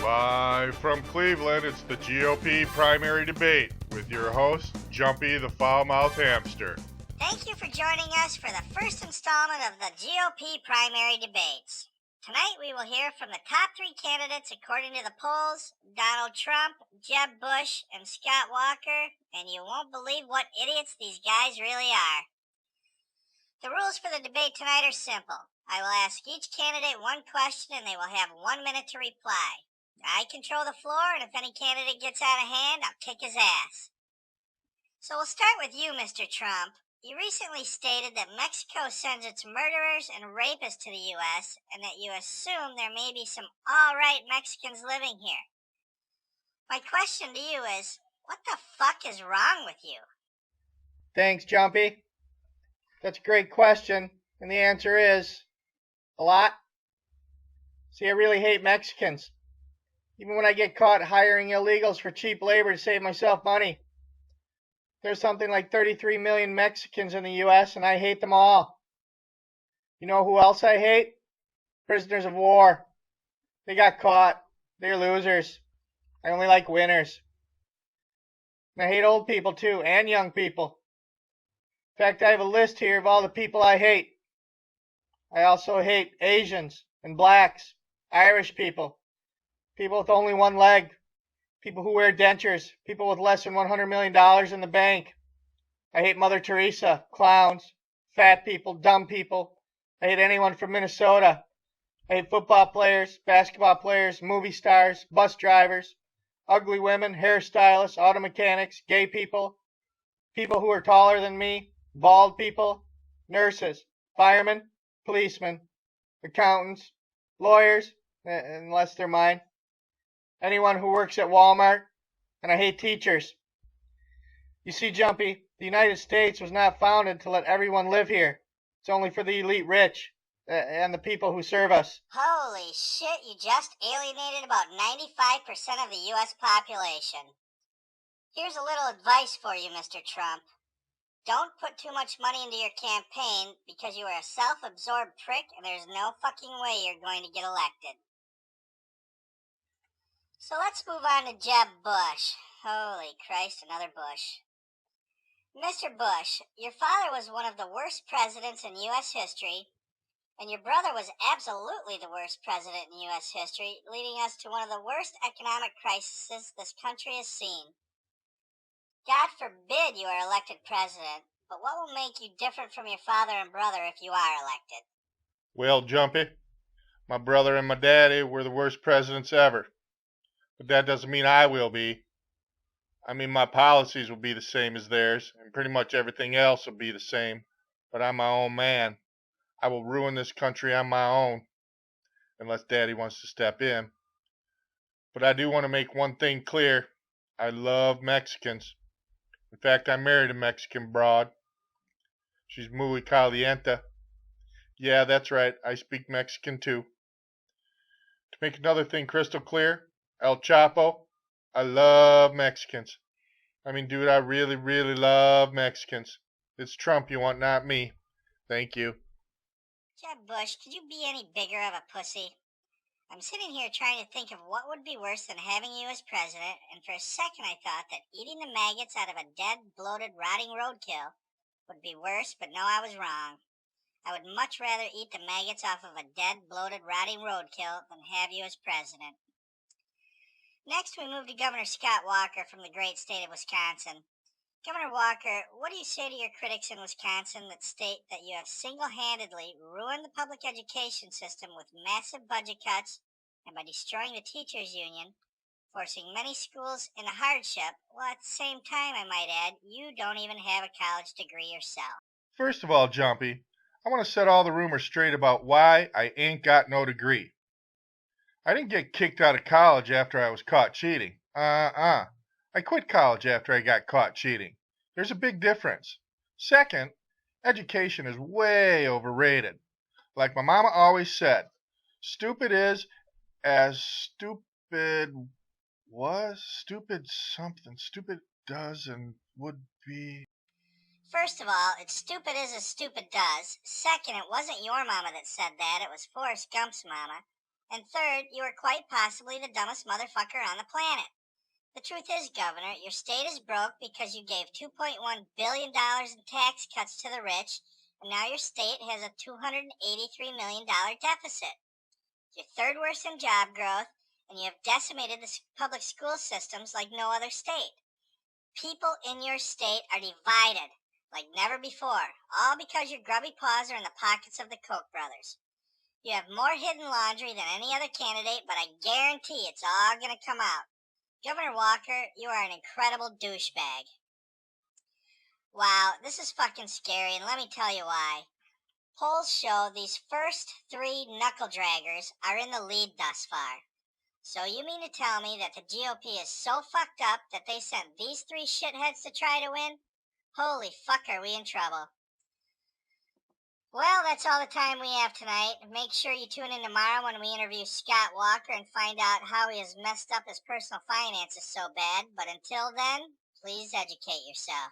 Live from Cleveland, it's the GOP primary debate with your host, Jumpy the foul-mouthed hamster. Thank you for joining us for the first installment of the GOP primary debates. Tonight we will hear from the top three candidates according to the polls, Donald Trump, Jeb Bush, and Scott Walker, and you won't believe what idiots these guys really are. The rules for the debate tonight are simple. I will ask each candidate one question and they will have 1 minute to reply. I control the floor, and if any candidate gets out of hand, I'll kick his ass. So we'll start with you, Mr. Trump. You recently stated that Mexico sends its murderers and rapists to the U.S. and that you assume there may be some all-right Mexicans living here. My question to you is, what the fuck is wrong with you? Thanks, Jumpy. That's a great question, and the answer is a lot. See, I really hate Mexicans. Even when I get caught hiring illegals for cheap labor to save myself money. There's something like 33 million Mexicans in the U.S., and I hate them all. You know who else I hate? Prisoners of war. They got caught. They're losers. I only like winners. And I hate old people, too, and young people. In fact, I have a list here of all the people I hate. I also hate Asians and blacks, Irish people. People with only one leg, people who wear dentures, people with less than $100 million in the bank. I hate Mother Teresa, clowns, fat people, dumb people. I hate anyone from Minnesota. I hate football players, basketball players, movie stars, bus drivers, ugly women, hairstylists, auto mechanics, gay people, people who are taller than me, bald people, nurses, firemen, policemen, accountants, lawyers, unless they're mine. Anyone who works at Walmart, and I hate teachers. You see, Jumpy, the United States was not founded to let everyone live here. It's only for the elite rich and the people who serve us. Holy shit, you just alienated about 95% of the U.S. population. Here's a little advice for you, Mr. Trump. Don't put too much money into your campaign because you are a self-absorbed prick and there's no fucking way you're going to get elected. So let's move on to Jeb Bush. Holy Christ, another Bush. Mr. Bush, your father was one of the worst presidents in U.S. history, and your brother was absolutely the worst president in U.S. history, leading us to one of the worst economic crises this country has seen. God forbid you are elected president, but what will make you different from your father and brother if you are elected? Well, Jumpy, my brother and my daddy were the worst presidents ever. But that doesn't mean I will be. I mean, my policies will be the same as theirs, and pretty much everything else will be the same. But I'm my own man. I will ruin this country on my own, unless Daddy wants to step in. But I do want to make one thing clear. I love Mexicans. In fact, I married a Mexican broad. She's muy caliente. Yeah, that's right. I speak Mexican too. To make another thing crystal clear, El Chapo, I love Mexicans. I mean, dude, I really, really love Mexicans. It's Trump you want, not me. Thank you. Jeb Bush, could you be any bigger of a pussy? I'm sitting here trying to think of what would be worse than having you as president, and for a second I thought that eating the maggots out of a dead, bloated, rotting roadkill would be worse, but no, I was wrong. I would much rather eat the maggots off of a dead, bloated, rotting roadkill than have you as president. Next, we move to Governor Scott Walker from the great state of Wisconsin. Governor Walker, what do you say to your critics in Wisconsin that state that you have single-handedly ruined the public education system with massive budget cuts and by destroying the teachers' union, forcing many schools into hardship, while at the same time, I might add, you don't even have a college degree yourself? First of all, Jumpy, I want to set all the rumors straight about why I ain't got no degree. I didn't get kicked out of college after I was caught cheating. I quit college after I got caught cheating. There's a big difference. Second, education is way overrated. Like my mama always said, stupid is as stupid was, stupid something, stupid does and would be. First of all, it's stupid as stupid does. Second, it wasn't your mama that said that, it was Forrest Gump's mama. And third, you are quite possibly the dumbest motherfucker on the planet. The truth is, Governor, your state is broke because you gave $2.1 billion in tax cuts to the rich, and now your state has a $283 million deficit. You're third worst in job growth, and you have decimated the public school systems like no other state. People in your state are divided like never before, all because your grubby paws are in the pockets of the Koch brothers. You have more hidden laundry than any other candidate, but I guarantee it's all going to come out. Governor Walker, you are an incredible douchebag. Wow, this is fucking scary, and let me tell you why. Polls show these first three knuckle draggers are in the lead thus far. So you mean to tell me that the GOP is so fucked up that they sent these three shitheads to try to win? Holy fuck, are we in trouble. Well, that's all the time we have tonight. Make sure you tune in tomorrow when we interview Scott Walker and find out how he has messed up his personal finances so bad. But until then, please educate yourself.